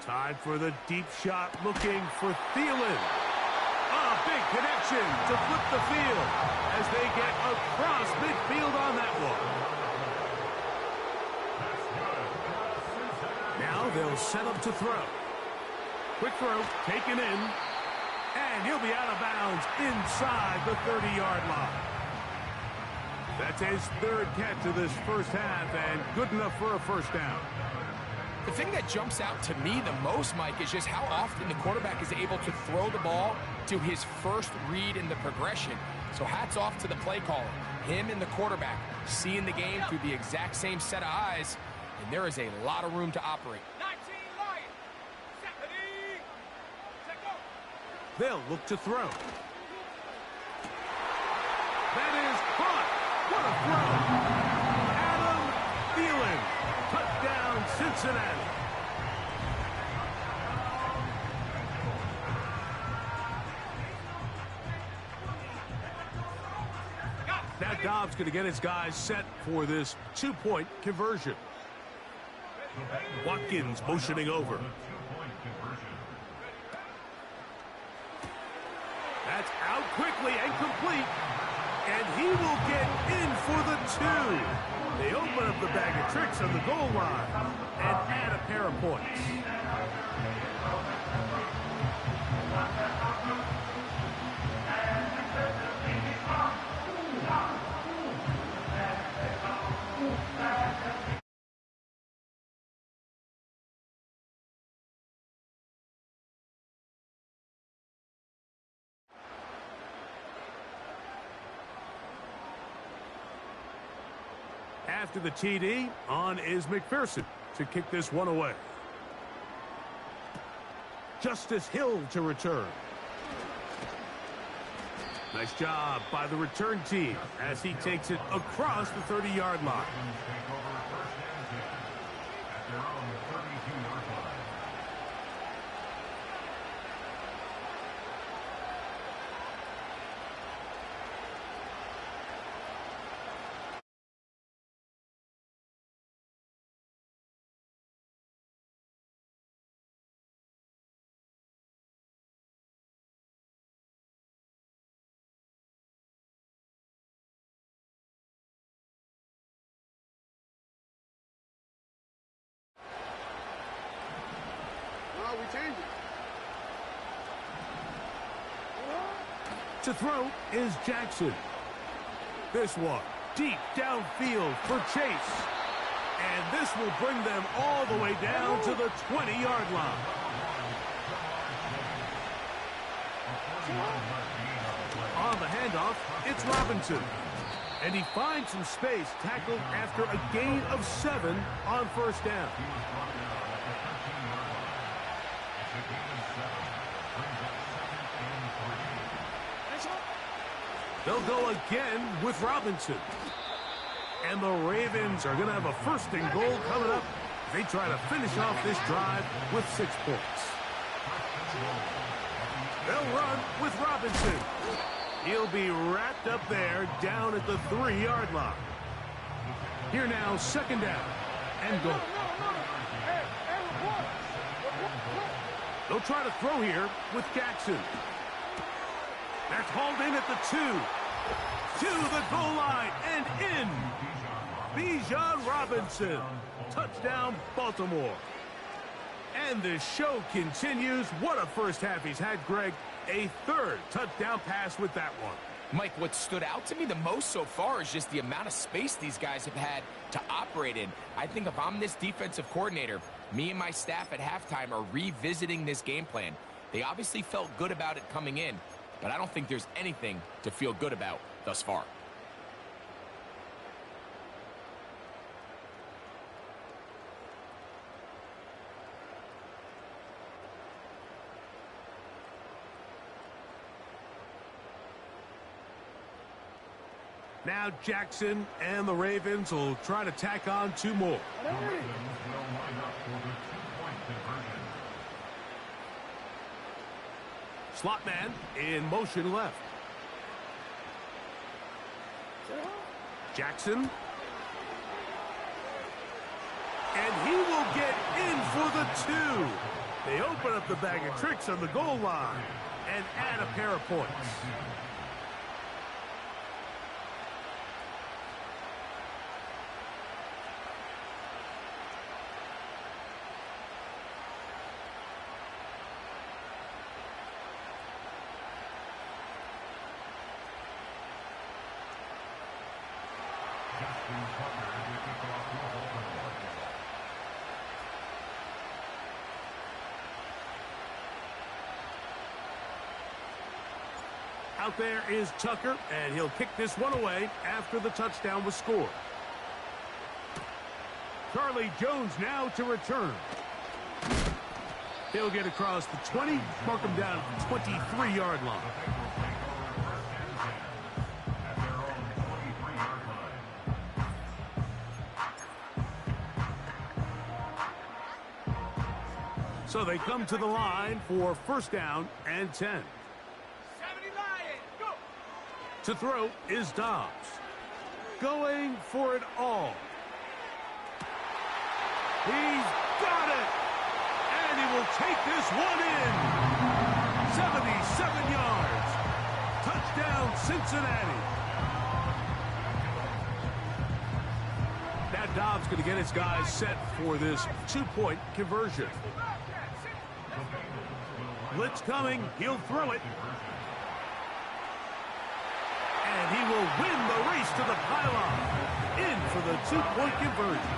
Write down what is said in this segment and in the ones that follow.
Time for the deep shot, looking for Thielen. A big connection to flip the field as they get across midfield on that one. Now they'll set up to throw. Quick throw, taken in, and he'll be out of bounds inside the 30-yard line. That's his third catch of this first half, and good enough for a first down. The thing that jumps out to me the most, Mike, is just how often the quarterback is able to throw the ball to his first read in the progression. So hats off to the play caller. Him and the quarterback seeing the game through the exact same set of eyes, and there is a lot of room to operate. 19 Lions, Stephanie, set go. They'll look to throw. That is caught. What a throw. Adam Thielen. Touchdown, Cincinnati. Now Dobbs going to get his guys set for this two-point conversion. Watkins motioning over. That's out quickly and complete. And he will get in for the two. They open up the bag of tricks on the goal line and add a pair of points. After the TD, on is McPherson to kick this one away. Justice Hill to return. Nice job by the return team as he takes it across the 30-yard line. To throw is Jackson. This one deep downfield for Chase. And this will bring them all the way down to the 20-yard line. On the handoff, it's Robinson. And he finds some space tackled after a gain of 7 on first down. They'll go again with Robinson. And the Ravens are going to have a first and goal coming up. They try to finish off this drive with 6 points. They'll run with Robinson. He'll be wrapped up there down at the 3-yard line. Here now, second down and goal. They'll try to throw here with Jackson. That's hauled in at the 2. To the goal line and in. Bijan Robinson. Touchdown, Baltimore. And the show continues. What a first half he's had, Greg. A third touchdown pass with that one. Mike, what stood out to me the most so far is just the amount of space these guys have had to operate in. I think if I'm this defensive coordinator, me and my staff at halftime are revisiting this game plan. They obviously felt good about it coming in, but I don't think there's anything to feel good about thus far. Now Jackson and the Ravens will try to tack on 2 more. Slot man in motion left. Jackson. And he will get in for the 2. They open up the bag of tricks on the goal line and add a pair of points. Out there is Tucker, and he'll kick this one away after the touchdown was scored. Charlie Jones now to return. He'll get across the 20, mark him down at the 23-yard line. So they come to the line for first down and 10. To throw is Dobbs. Going for it all. He's got it. And he will take this one in. 77 yards. Touchdown, Cincinnati. Now Dobbs going to get his guys set for this two-point conversion. Blitz coming. He'll throw it. And he will win the race to the pylon. In for the two-point conversion.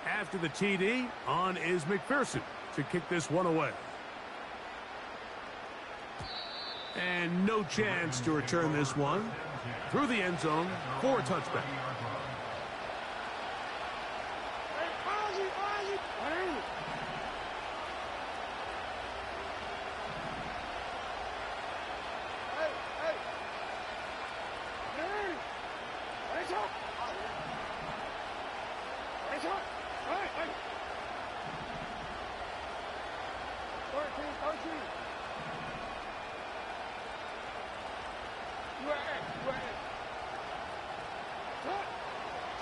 After the TD, on is McPherson to kick this one away. And no chance to return this one through the end zone for a touchback.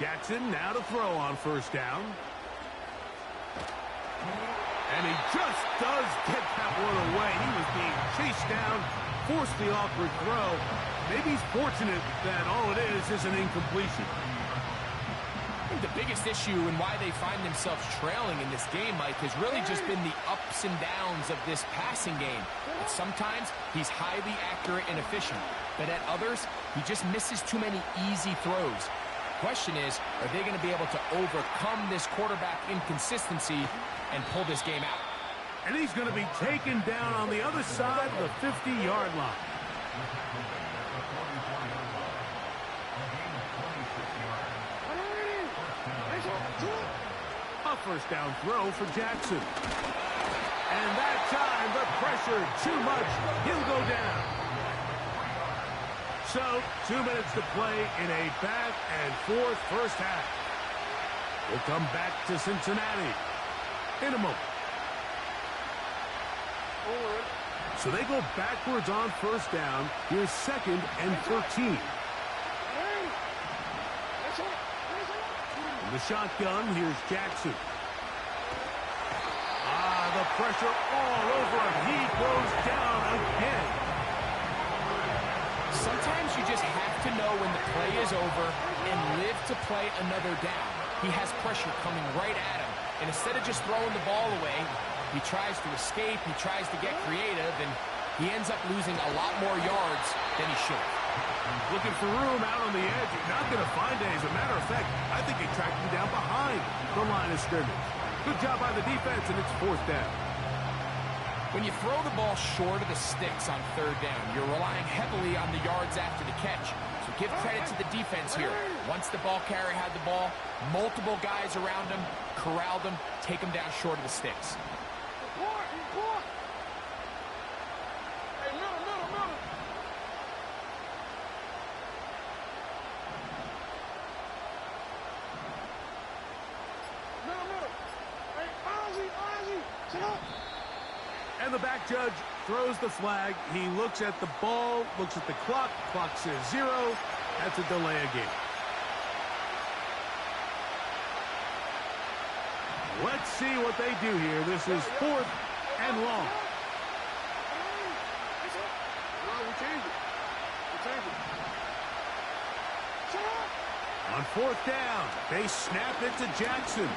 Jackson now to throw on first down. And he just does get that one away. He was being chased down, forced the awkward throw. Maybe he's fortunate that all it is an incompletion. I think the biggest issue and why they find themselves trailing in this game, Mike, has really just been the ups and downs of this passing game. And sometimes he's highly accurate and efficient, but at others, he just misses too many easy throws. Question is, are they going to be able to overcome this quarterback inconsistency and pull this game out? And he's going to be taken down on the other side of the 50-yard line. A first down throw for Jackson. And that time, the pressure too much. He'll go down. So, 2 minutes to play in a back-and-forth first half. We'll come back to Cincinnati in a moment. So they go backwards on first down. Here's 2nd and 13. In the shotgun, here's Jackson. The pressure all over him. He goes down again. Sometimes you just have to know when the play is over and live to play another down. He has pressure coming right at him, and instead of just throwing the ball away, he tries to escape, he tries to get creative, and he ends up losing a lot more yards than he should. Looking for room out on the edge. Not going to find it. As a matter of fact, I think he tracked him down behind the line of scrimmage. Good job by the defense, and it's 4th down. When you throw the ball short of the sticks on 3rd down, you're relying heavily on the yards after the catch. So give credit to the defense here. Once the ball carrier had the ball, multiple guys around him, corralled him, take him down short of the sticks. And the back judge throws the flag. He looks at the ball, looks at the clock. Clock says 0. That's a delay of game. Let's see what they do here. This is 4th and long. On 4th down, they snap it to Jackson.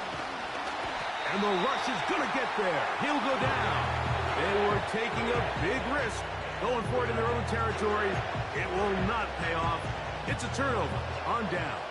And the rush is going to get there. He'll go down. They were taking a big risk, going for it in their own territory. It will not pay off. It's a turnover on downs.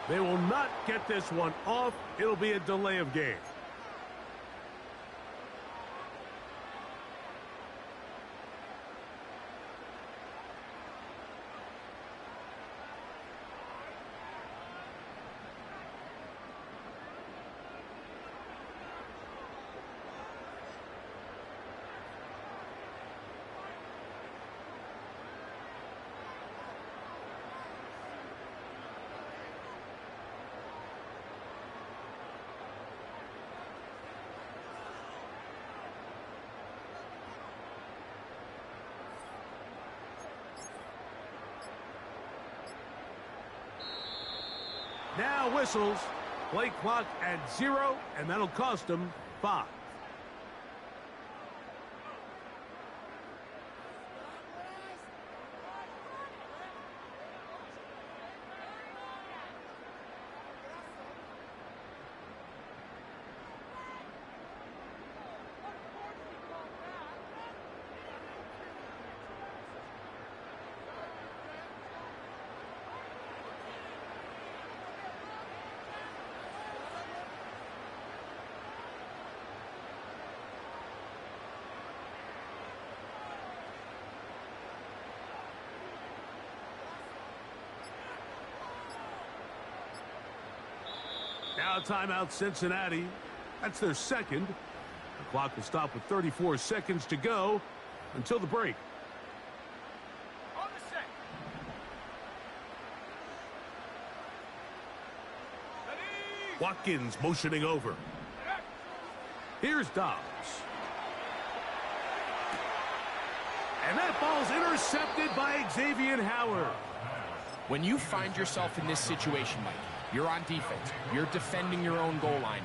They will not get this one off. It'll be a delay of game. Now whistles. Play clock at 0, and that'll cost them 5. Now timeout Cincinnati. That's their second. The clock will stop with 34 seconds to go until the break. On the set. Ready. Watkins motioning over. Here's Dobbs. And that ball's intercepted by Xavier Howard. When you find yourself in this situation, Mike, you're on defense, you're defending your own goal line,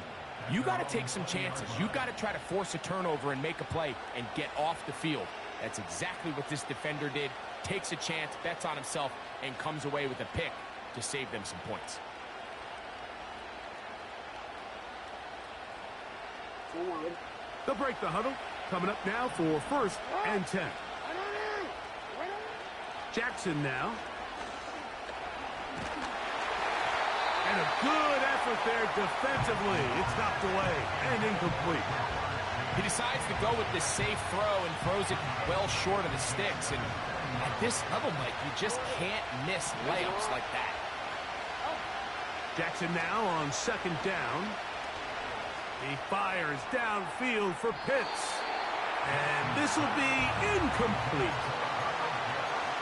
you got to take some chances. You got to try to force a turnover and make a play and get off the field. That's exactly what this defender did. Takes a chance, bets on himself, and comes away with a pick to save them some points. They'll break the huddle. Coming up now for 1st and 10. Jackson now. And a good effort there defensively. It's knocked away and incomplete. He decides to go with this safe throw and throws it well short of the sticks. And at this level, Mike, you just can't miss layups like that. Jackson now on 2nd down. He fires downfield for Pitts. And this will be incomplete.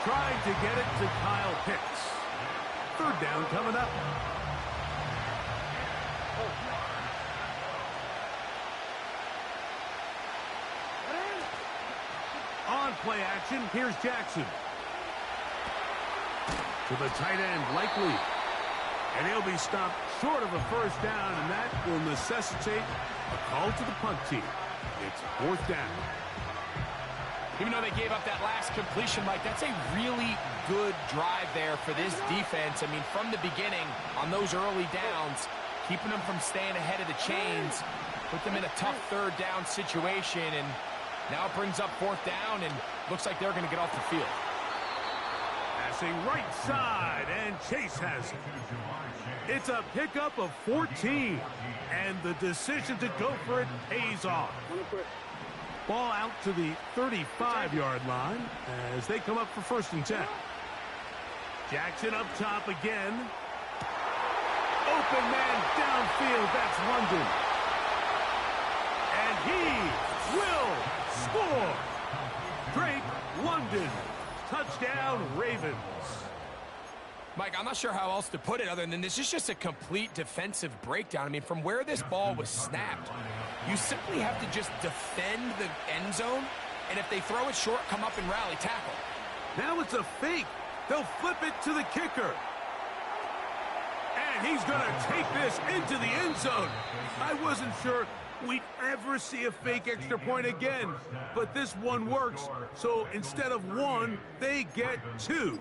Trying to get it to Kyle Pitts. 3rd down coming up. On play action, here's Jackson. To the tight end, Likely. And he'll be stopped short of a 1st down, and that will necessitate a call to the punt team. It's 4th down. Even though they gave up that last completion, Mike, that's a really good drive there for this defense. I mean, from the beginning, on those early downs, keeping them from staying ahead of the chains, put them in a tough 3rd down situation, and now it brings up 4th down, and looks like they're going to get off the field. Pass crossing right side, and Chase has it. It's a pickup of 14, and the decision to go for it pays off. Ball out to the 35-yard line as they come up for 1st and 10. Jackson up top again. Open man downfield. That's London. And he will score. Drake London. Touchdown, Ravens. Mike, I'm not sure how else to put it other than this is just a complete defensive breakdown. I mean, from where this ball was snapped, you simply have to just defend the end zone, and if they throw it short, come up and rally tackle. Now it's a fake. They'll flip it to the kicker. And he's going to take this into the end zone. I wasn't sure we'd ever see a fake extra point again, but this one works. So instead of 1, they get 2.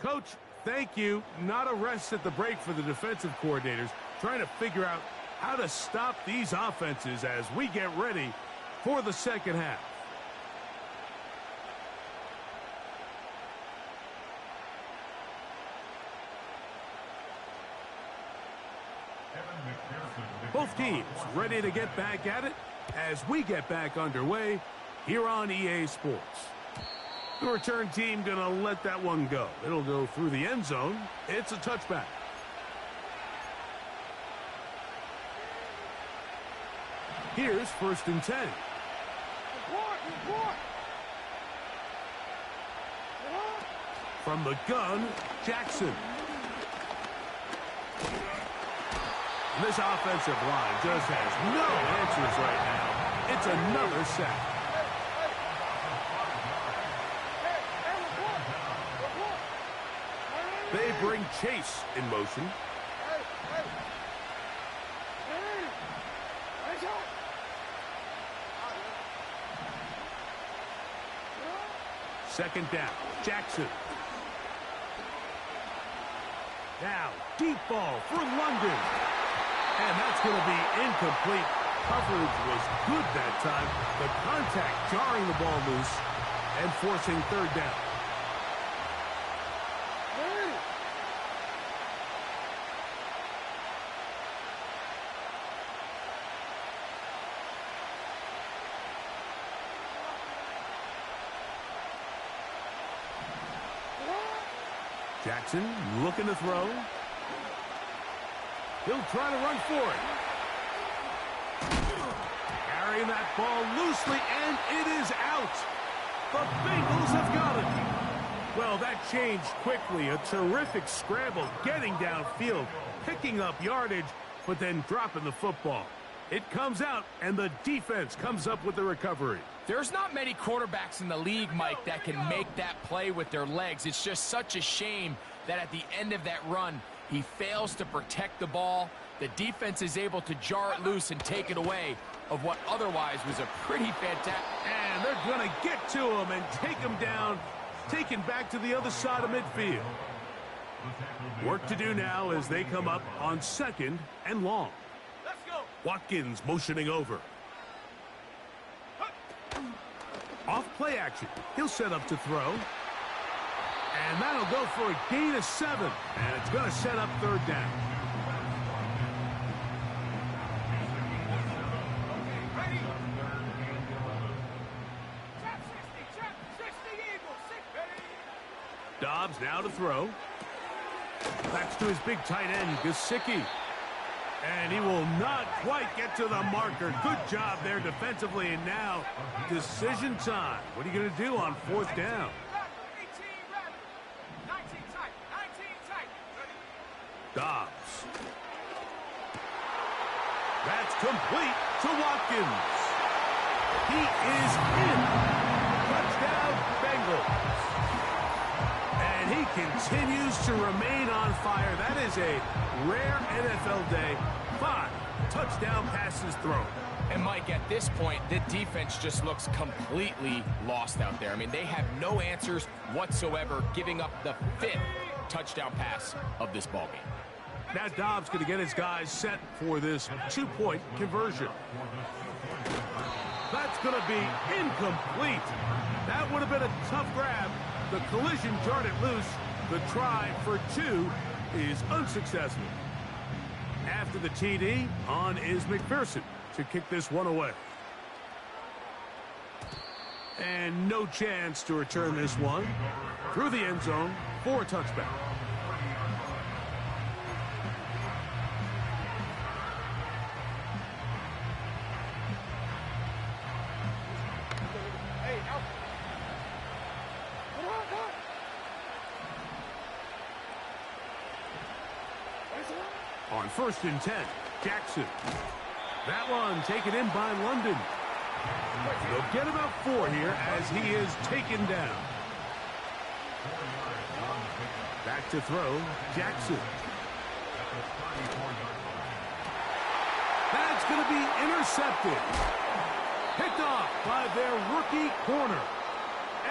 Coach, thank you. Not a rest at the break for the defensive coordinators, trying to figure out how to stop these offenses as we get ready for the second half. Both teams ready to get back at it as we get back underway here on EA Sports. The return team going to let that one go. It'll go through the end zone. It's a touchback. Here's 1st and 10. From the gun, Jackson. This offensive line just has no answers right now. It's another sack. They bring Chase in motion. 2nd down, Jackson. Now, deep ball for London. And that's going to be incomplete. Coverage was good that time. The contact jarring the ball loose and forcing 3rd down. Jackson looking to throw. He'll try to run for it. Carrying that ball loosely, and it is out. The Bengals have got it. Well, that changed quickly. A terrific scramble, getting downfield, picking up yardage, but then dropping the football. It comes out, and the defense comes up with the recovery. There's not many quarterbacks in the league, Mike, that can make that play with their legs. It's just such a shame that at the end of that run, he fails to protect the ball. The defense is able to jar it loose and take it away of what otherwise was a pretty fantastic. And they're going to get to him and take him down, taken back to the other side of midfield. Work to do now as they come up on 2nd and long. Let's go. Watkins motioning over. Off play action. He'll set up to throw. And that'll go for a gain of 7. And it's going to set up 3rd down. Ready. Chap 60 Eagles. 6 ready. Dobbs now to throw. Backs to his big tight end, Gesicki. And he will not quite get to the marker. Good job there defensively. And now, decision time. What are you going to do on 4th down? 18 ready. 19 tight. 19 tight. Ready. Dobbs. That's complete to Watkins. He is in. Touchdown, Bengals. And he continues to remain on fire. That is a rare NFL day. 5 touchdown passes thrown. And, Mike, at this point, the defense just looks completely lost out there. I mean, they have no answers whatsoever, giving up the 5th touchdown pass of this ballgame. Now Dobbs going to get his guys set for this two-point conversion. That's going to be incomplete. That would have been a tough grab. The collision jarred it loose. The try for two is unsuccessful. After the TD, on is McPherson to kick this one away. And no chance to return this one through the end zone for a touchback. On 1st and 10, Jackson. That one taken in by London. They'll get about 4 here as he is taken down. Back to throw, Jackson. That's going to be intercepted. Picked off by their rookie corner.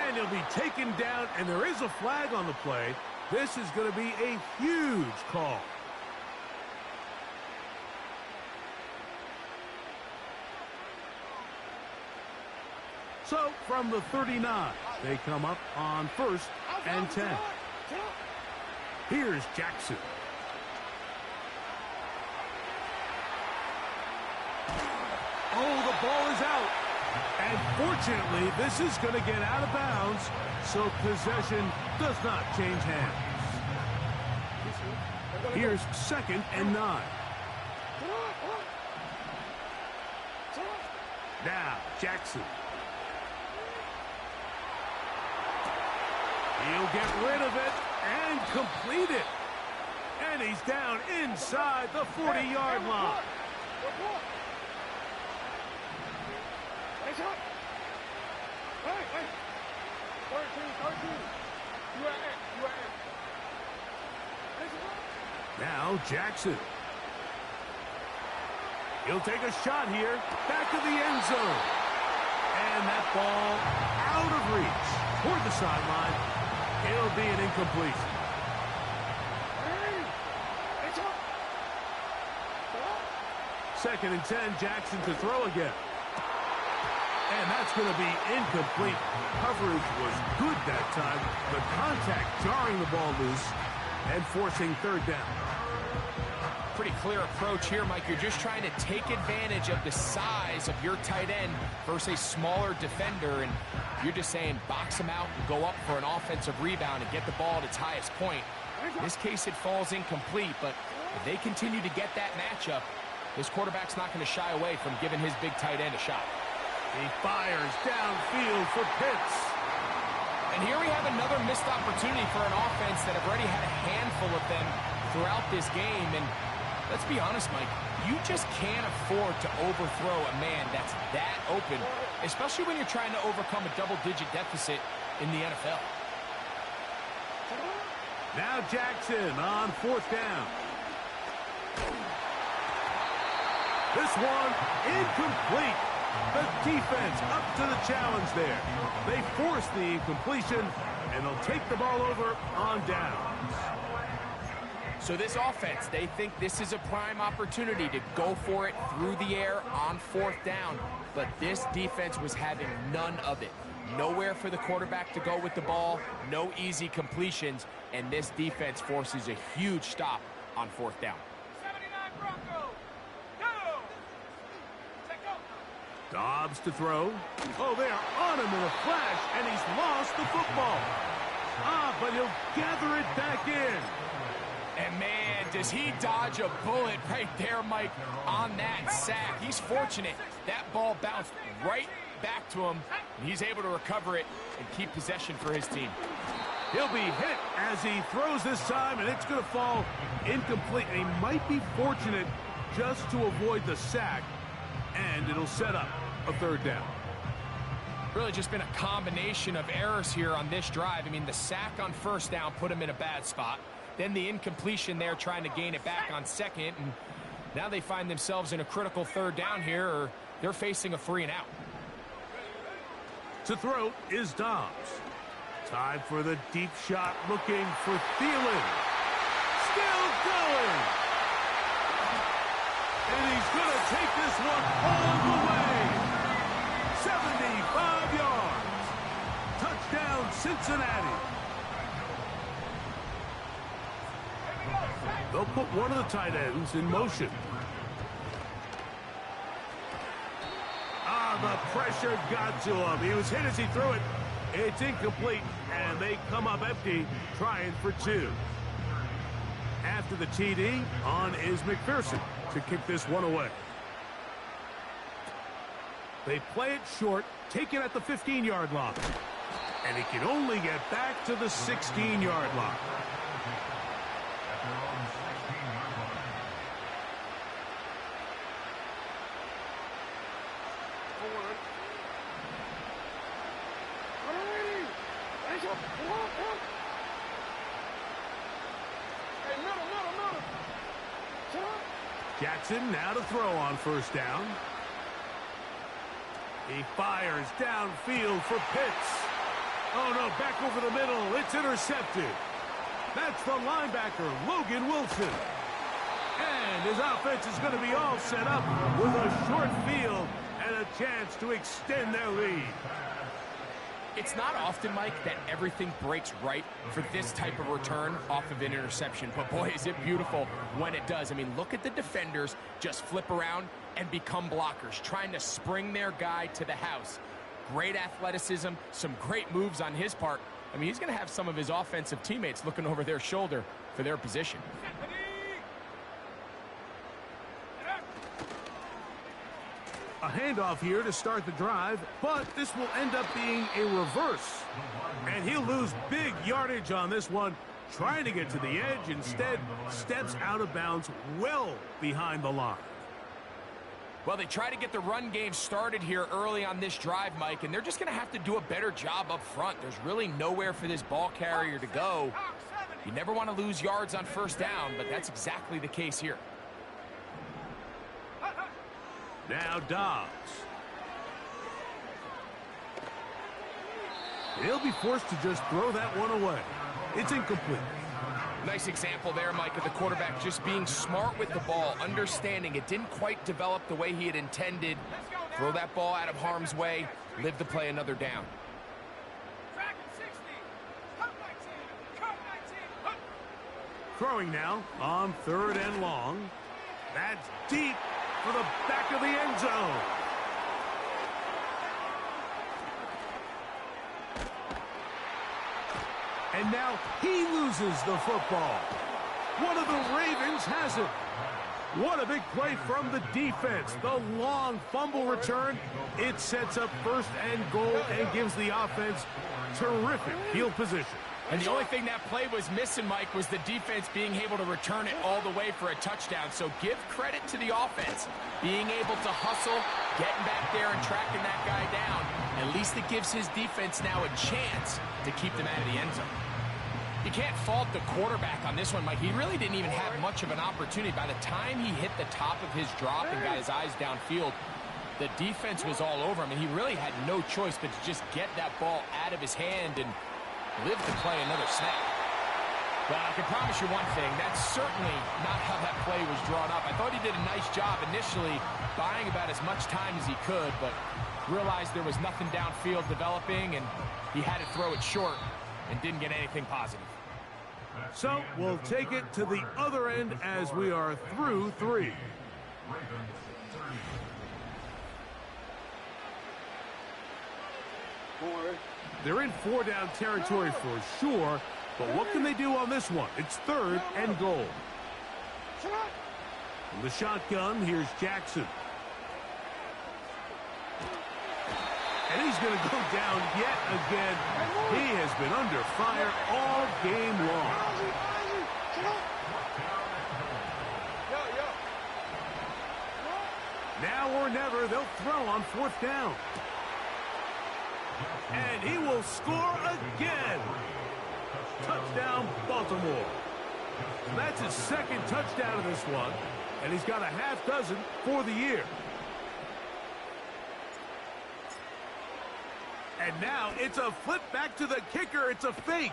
And he'll be taken down, and there is a flag on the play. This is going to be a huge call. So, from the 39, they come up on 1st and 10. Here's Jackson. Oh, the ball is out. And fortunately, this is going to get out of bounds, so possession does not change hands. Here's 2nd and 9. Now, Jackson. He'll get rid of it and complete it. And he's down inside the 40-yard line. Now Jackson. He'll take a shot here. Back to the end zone. And that ball out of reach toward the sideline. It'll be an incompletion. Second and 10, Jackson to throw again. And that's going to be incomplete. Coverage was good that time. The contact jarring the ball loose and forcing 3rd down. Pretty clear approach here, Mike. You're just trying to take advantage of the size of your tight end versus a smaller defender, and you're just saying box him out and go up for an offensive rebound and get the ball at its highest point. In this case, it falls incomplete, but if they continue to get that matchup, this quarterback's not going to shy away from giving his big tight end a shot. He fires downfield for Pitts. And here we have another missed opportunity for an offense that have already had a handful of them throughout this game. And let's be honest, Mike, you just can't afford to overthrow a man that's that open, especially when you're trying to overcome a double-digit deficit in the NFL. Now Jackson on 4th down. This one incomplete. The defense up to the challenge there. They force the incompletion, and they'll take the ball over on downs. So this offense, they think this is a prime opportunity to go for it through the air on 4th down. But this defense was having none of it. Nowhere for the quarterback to go with the ball, no easy completions, and this defense forces a huge stop on 4th down. 79 Broncos. Go. Take go. Dobbs to throw. Oh, they are on him in a flash, and he's lost the football. But he'll gather it back in. And, man, does he dodge a bullet right there, Mike, on that sack. He's fortunate. That ball bounced right back to him, and he's able to recover it and keep possession for his team. He'll be hit as he throws this time, and it's going to fall incomplete. And he might be fortunate just to avoid the sack, and it'll set up a 3rd down. Really just been a combination of errors here on this drive. I mean, the sack on 1st down put him in a bad spot. Then the incompletion there trying to gain it back on 2nd. And now they find themselves in a critical 3rd down here, or they're facing a 3 and out. To throw is Dobbs. Time for the deep shot, looking for Thielen. Still going. And he's going to take this one all the way. 75 yards. Touchdown, Cincinnati. They'll put one of the tight ends in motion. The pressure got to him. He was hit as he threw it. It's incomplete, and they come up empty, trying for two. After the TD, on is McPherson to kick this one away. They play it short, take it at the 15-yard line. And he can only get back to the 16-yard line. Jackson now to throw on first down. He fires downfield for Pitts. Oh, no, back over the middle. It's intercepted. That's the linebacker, Logan Wilson. And his offense is going to be all set up with a short field and a chance to extend their lead. It's not often, Mike, that everything breaks right for this type of return off of an interception. But, boy, is it beautiful when it does. I mean, look at the defenders just flip around and become blockers, trying to spring their guy to the house. Great athleticism, some great moves on his part. I mean, he's going to have some of his offensive teammates looking over their shoulder for their position. A handoff here to start the drive, but this will end up being a reverse. And he'll lose big yardage on this one, trying to get to the edge. Instead, steps out of bounds well behind the line. Well, they try to get the run game started here early on this drive, Mike, and they're just going to have to do a better job up front. There's really nowhere for this ball carrier to go. You never want to lose yards on first down, but that's exactly the case here. Now Dobbs. He'll be forced to just throw that one away. It's incomplete. Nice example there, Mike, of the quarterback just being smart with the ball, understanding it didn't quite develop the way he had intended. Throw that ball out of harm's way, live to play another down. Throwing now on 3rd and long. That's deep for the back of the end zone. And now he loses the football. One of the Ravens has it. What a big play from the defense. The long fumble return. It sets up 1st and goal and gives the offense terrific field position. And the only thing that play was missing, Mike, was the defense being able to return it all the way for a touchdown. So give credit to the offense. Being able to hustle, getting back there and tracking that guy down. At least it gives his defense now a chance to keep them out of the end zone. You can't fault the quarterback on this one, Mike. He really didn't even have much of an opportunity. By the time he hit the top of his drop and got his eyes downfield, the defense was all over him, and he really had no choice but to just get that ball out of his hand and live to play another snap. Well, I can promise you one thing. That's certainly not how that play was drawn up. I thought he did a nice job initially buying about as much time as he could, but realized there was nothing downfield developing, and he had to throw it short and didn't get anything positive. So we'll take it to the other end as we are through 3. They're in 4-down territory for sure, but what can they do on this one? It's 3rd and goal. From the shotgun, here's Jackson. And he's going to go down yet again. He has been under fire all game long. Now or never, they'll throw on 4th down. And he will score again. Touchdown, Baltimore. That's his 2nd touchdown of this one, and he's got a half dozen for the year. And now it's a flip back to the kicker. It's a fake.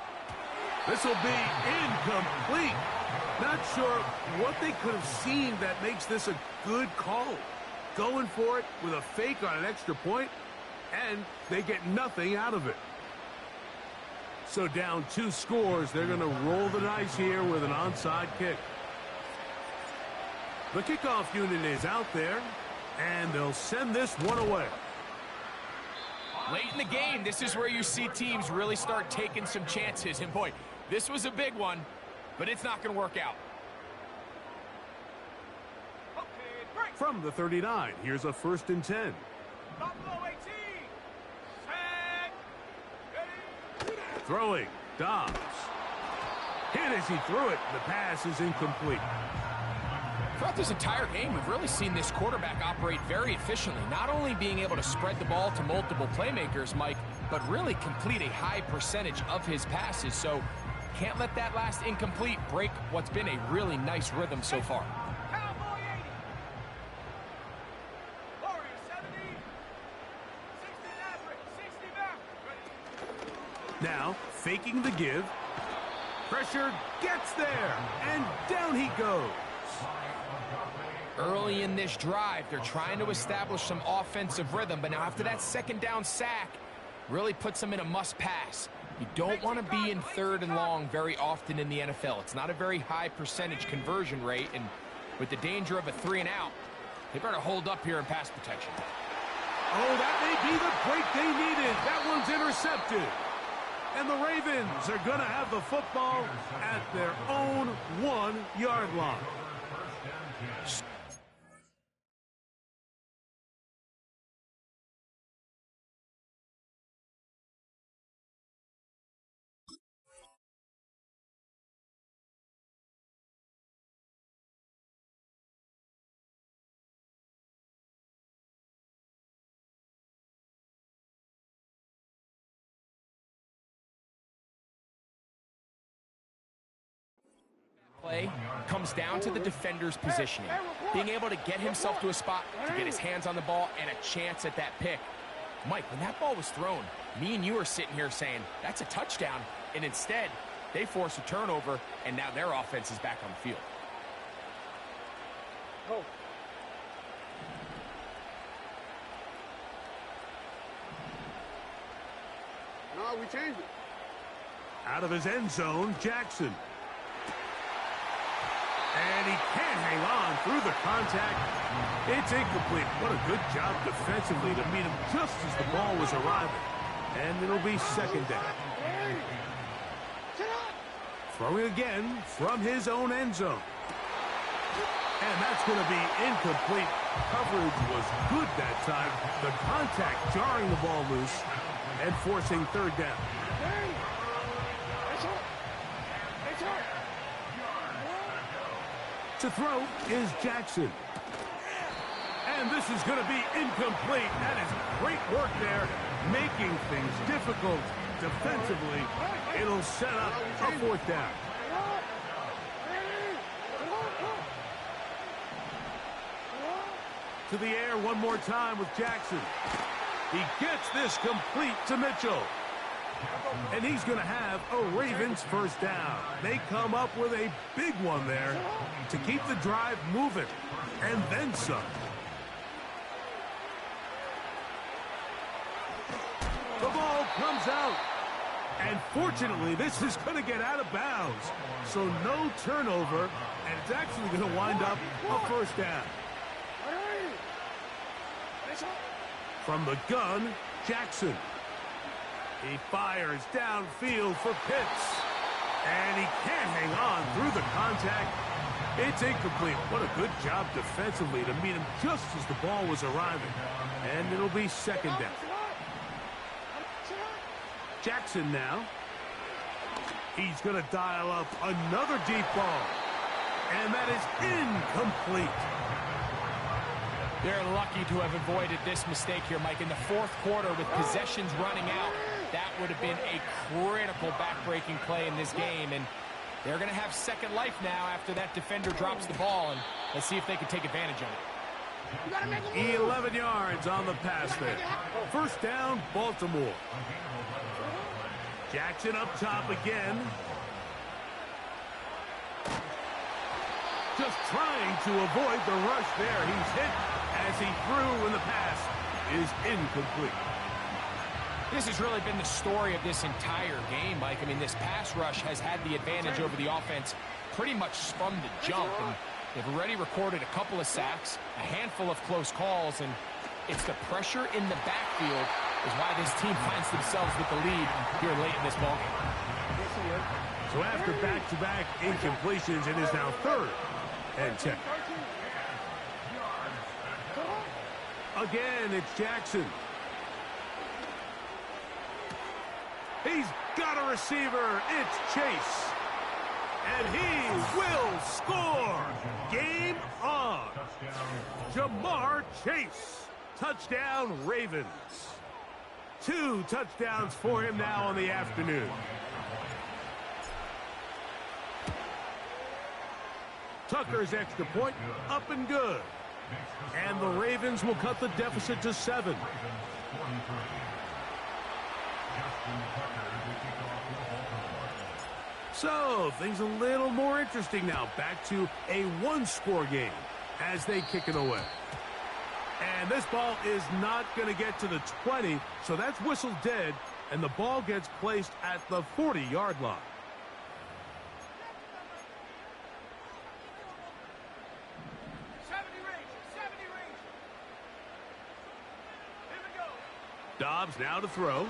This will be incomplete. Not sure what they could have seen that makes this a good call. Going for it with a fake on an extra point, and they get nothing out of it. So down 2 scores, they're going to roll the dice here with an onside kick. The kickoff unit is out there, and they'll send this one away. Late in the game, this is where you see teams really start taking some chances. And boy, this was a big one, but it's not going to work out. From the 39, here's a 1st and 10. Buffalo 18. Set. Ready. Throwing, Dobbs. Hit as he threw it. The pass is incomplete. Throughout this entire game, we've really seen this quarterback operate very efficiently, not only being able to spread the ball to multiple playmakers, Mike, but really complete a high percentage of his passes. So can't let that last incomplete break what's been a really nice rhythm so far. Cowboy 80. Warrior 70. 60 Maverick. 60 Maverick. Ready. Now, faking the give. Pressure gets there, and down he goes. Early in this drive, they're trying to establish some offensive rhythm, but now after that 2nd down sack, really puts them in a must-pass. You don't want to be in 3rd and long very often in the NFL. It's not a very high percentage conversion rate, and with the danger of a 3 and out, they better hold up here in pass protection. Oh, that may be the break they needed. That one's intercepted. And the Ravens are going to have the football at their own 1-yard line. Play comes down to the defender's positioning, being able to get himself to a spot to get his hands on the ball and a chance at that pick. Mike, when that ball was thrown, me and you are sitting here saying, that's a touchdown, and instead, they force a turnover, and now their offense is back on the field. Go. No, we changed it. Out of his end zone, Jackson. And he can't hang on through the contact. It's incomplete. What a good job defensively to meet him just as the ball was arriving. And it'll be 2nd down. Throwing again from his own end zone. And that's going to be incomplete. Coverage was good that time. The contact jarring the ball loose and forcing 3rd down. To throw is Jackson. And this is going to be incomplete. That is great work there, making things difficult defensively. It'll set up a 4th down. To the air one more time with Jackson. He gets this complete to Mitchell. And he's going to have a Ravens 1st down. They come up with a big one there to keep the drive moving, and then some. The ball comes out. And fortunately, this is going to get out of bounds. So no turnover, and it's actually going to wind up a 1st down. From the gun, Jackson. He fires downfield for Pitts. And he can't hang on through the contact. It's incomplete. What a good job defensively to meet him just as the ball was arriving. And it'll be 2nd down. Jackson now. He's going to dial up another deep ball. And that is incomplete. They're lucky to have avoided this mistake here, Mike. In the 4th quarter, with possessions running out, that would have been a critical back-breaking play in this game. And they're going to have second life now after that defender drops the ball. And let's see if they can take advantage of it. 11 yards on the pass there. 1st down, Baltimore. Jackson up top again. Just trying to avoid the rush there. He's hit as he threw, and the pass is incomplete. This has really been the story of this entire game, Mike. I mean, this pass rush has had the advantage over the offense pretty much from the jump. And they've already recorded a couple of sacks, a handful of close calls, and it's the pressure in the backfield is why this team finds themselves with the lead here late in this ballgame. So after back-to-back incompletions, it is now 3rd and 10. Again, it's Jackson. He's got a receiver. It's Chase. And he will score. Game on. Jamar Chase. Touchdown, Ravens. 2 touchdowns for him now on the afternoon. Tucker's extra point, up and good. And the Ravens will cut the deficit to 7. So, things a little more interesting now. Back to a 1-score game as they kick it away. And this ball is not going to get to the 20, so that's whistled dead, and the ball gets placed at the 40-yard line. Dobbs now to throw.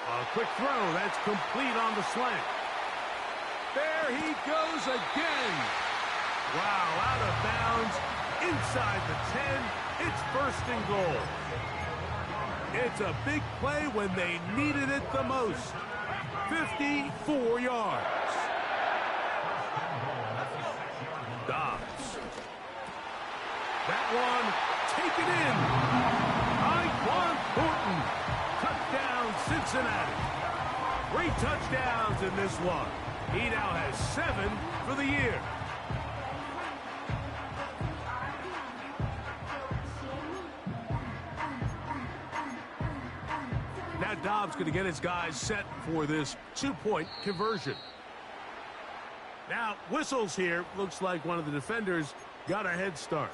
A quick throw. That's complete on the slant. There he goes again. Wow, out of bounds. Inside the 10. It's 1st and goal. It's a big play when they needed it the most. 54 yards. Dobbs. That one taken in. Thornton, touchdown Cincinnati. 3 touchdowns in this one. He now has 7 for the year. Now Dobbs going to get his guys set for this 2-point conversion. Now whistles here. Looks like one of the defenders got a head start.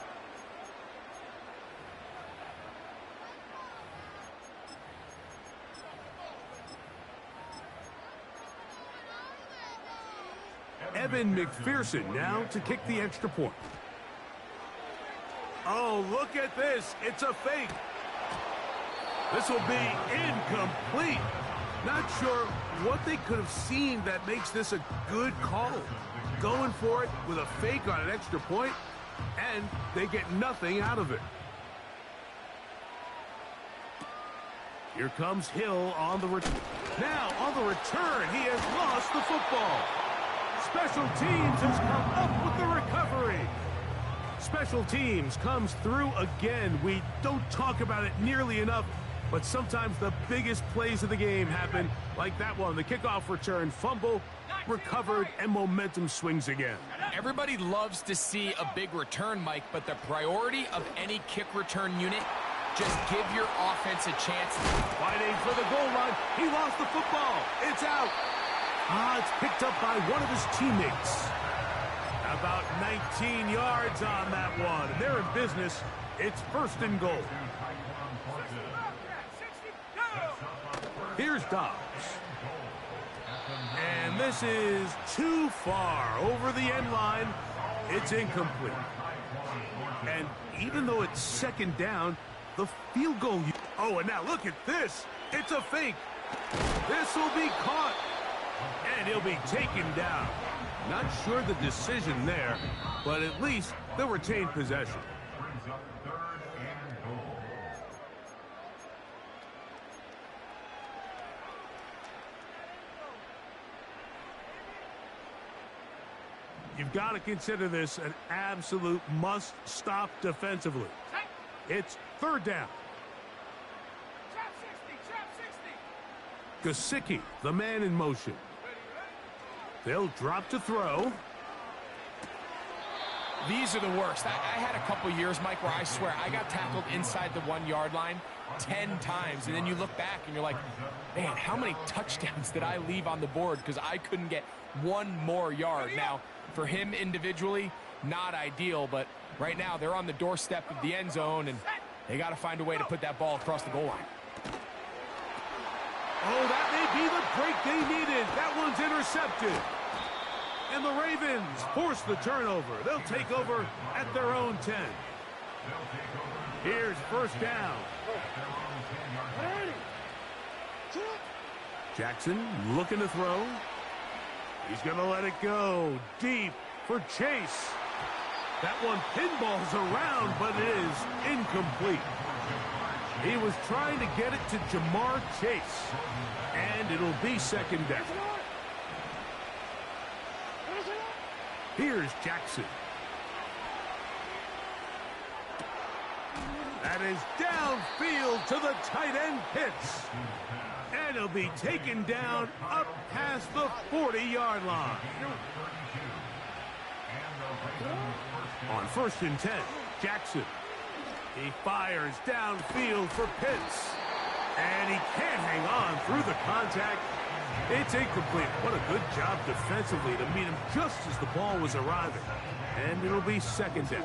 Evan McPherson now to kick the extra point. Oh, look at this. It's a fake. This will be incomplete. Not sure what they could have seen that makes this a good call. Going for it with a fake on an extra point, and they get nothing out of it. Here comes Hill on the return. Now, on the return, he has lost the football. Special teams has come up with the recovery. Special teams comes through again. We don't talk about it nearly enough, but sometimes the biggest plays of the game happen like that one. The kickoff return, fumble, recovered, and momentum swings again. Everybody loves to see a big return, Mike, but the priority of any kick return unit, just give your offense a chance. Fighting for the goal line. He lost the football. It's out. It's picked up by one of his teammates. About 19 yards on that one. They're in business. It's 1st and goal. Here's Dobbs. And this is too far over the end line. It's incomplete. And even though it's 2nd down, the field goal. Oh, and now look at this. It's a fake. This will be caught. And he'll be taken down. Not sure the decision there, but at least they'll retain possession. You've got to consider this an absolute must-stop defensively. It's 3rd down. Gesicki, the man in motion. They'll drop to throw. These are the worst. I had a couple years, Mike, where I swear I got tackled inside the 1-yard line 10 times. And then you look back and you're like, man, how many touchdowns did I leave on the board because I couldn't get one more yard? Now, For him individually, not ideal, but right now they're on the doorstep of the end zone, and they got to find a way to put that ball across the goal line. Oh, that may be the break they needed. That one's intercepted. And the Ravens force the turnover. They'll take over at their own 10. Here's first down. Jackson looking to throw. He's going to let it go deep for Chase. That one pinballs around, but it is incomplete. He was trying to get it to Jamar Chase, and it'll be second down. Here's Jackson. That is downfield to the tight end Pitts. And he'll be taken down up past the 40-yard line. On first and 10, Jackson. He fires downfield for Pitts. And he can't hang on through the contact. It's incomplete. What a good job defensively to meet him just as the ball was arriving. And it'll be second down.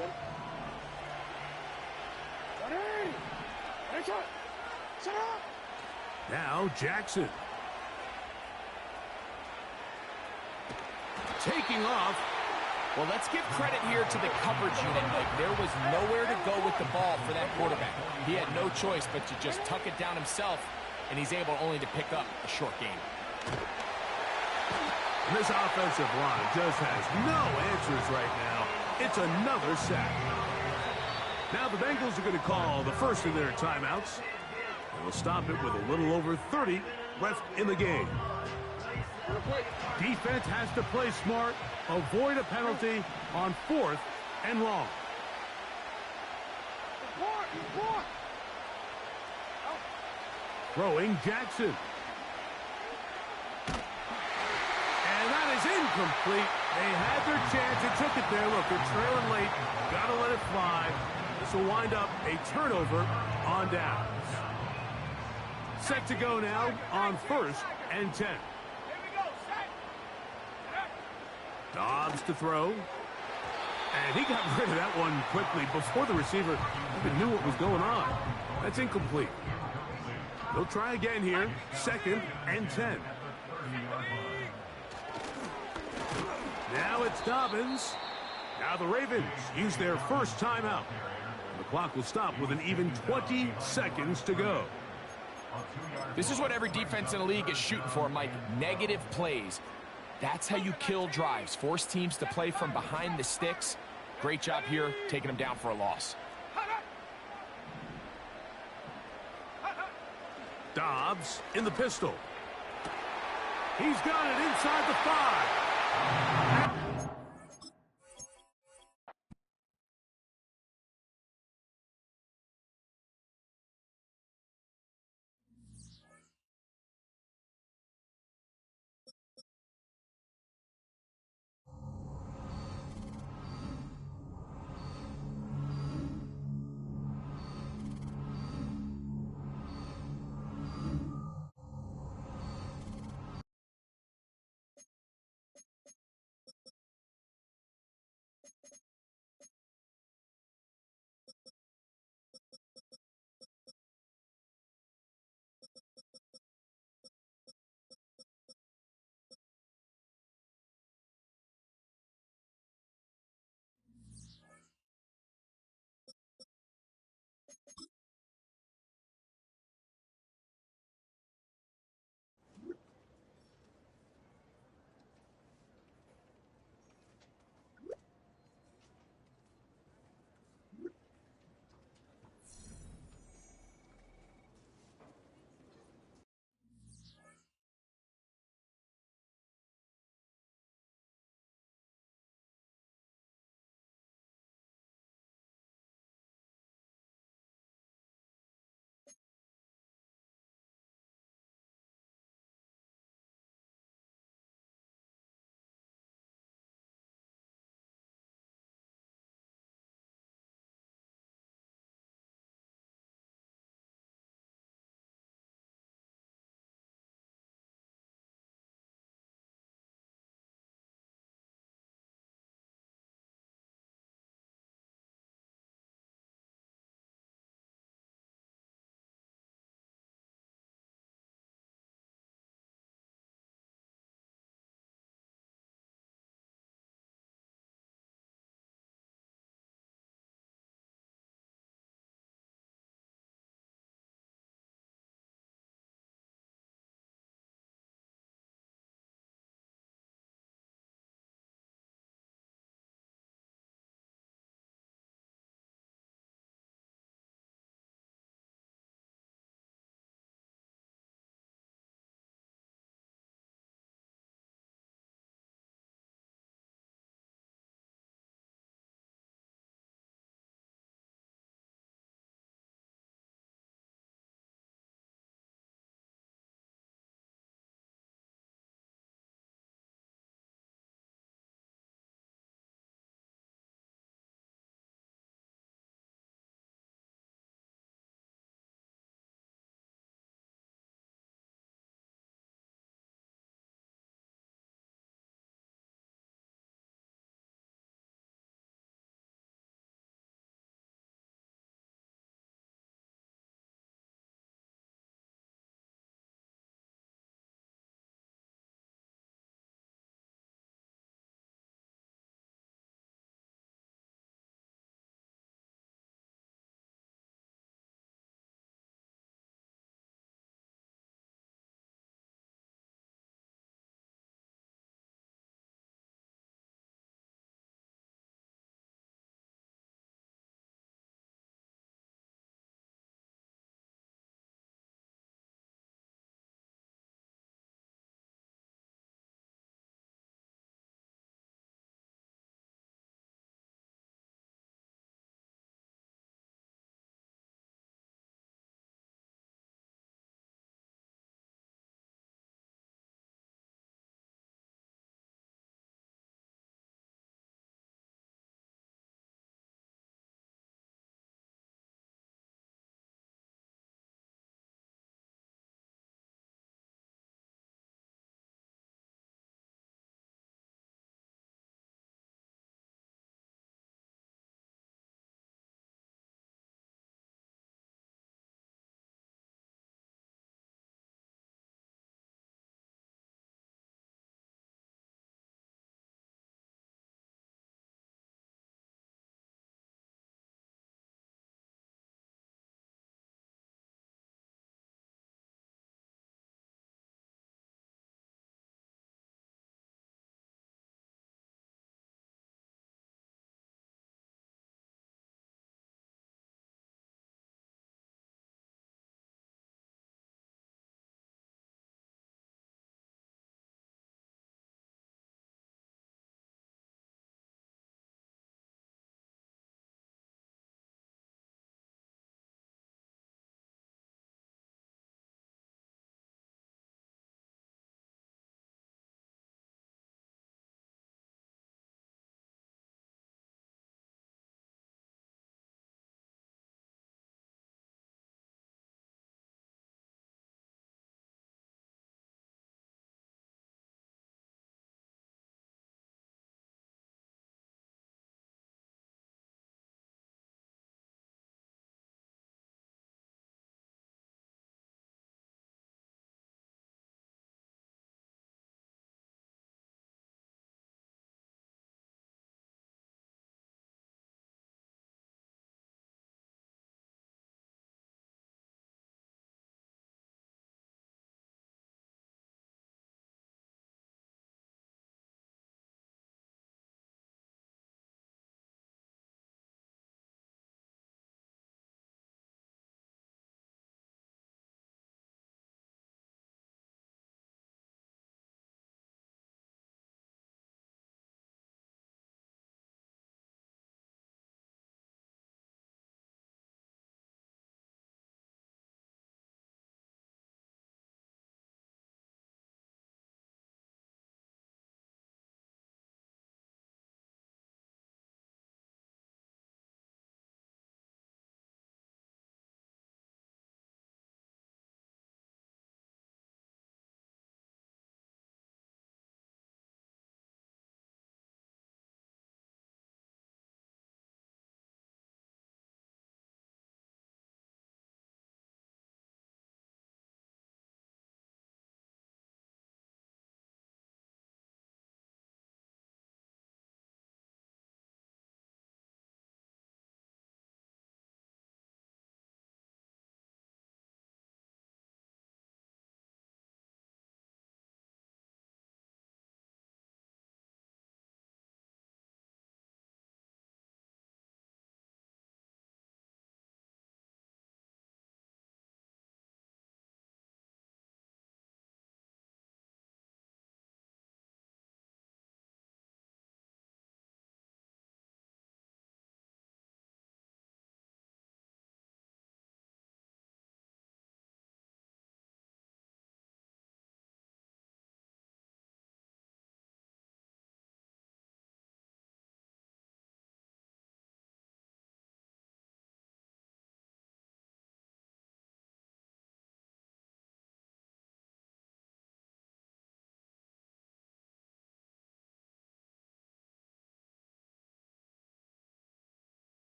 Now Jackson. Taking off. Well, let's give credit here to the coverage unit. Like, there was nowhere to go with the ball for that quarterback. He had no choice but to just tuck it down himself, and he's able only to pick up a short gain. This offensive line just has no answers right now. It's another sack. Now the Bengals are going to call the first of their timeouts. They will stop it with a little over 30 left in the game. Defense has to play smart, avoid a penalty on 4th and long. Throwing Jackson. And that is incomplete. They had their chance. They took it there. Look, they're trailing late. Got to let it fly. This will wind up a turnover on downs. Set to go now on first and 10. Dobbs to throw. And he got rid of that one quickly before the receiver even knew what was going on. That's incomplete. They'll try again here. Second and 10. Now it's Dobbins. Now the Ravens use their first timeout. The clock will stop with an even 20 seconds to go. This is what every defense in the league is shooting for, Mike. Negative plays. That's how you kill drives. Force teams to play from behind the sticks. Great job here, taking them down for a loss. Dobbs in the pistol. He's got it inside the 5.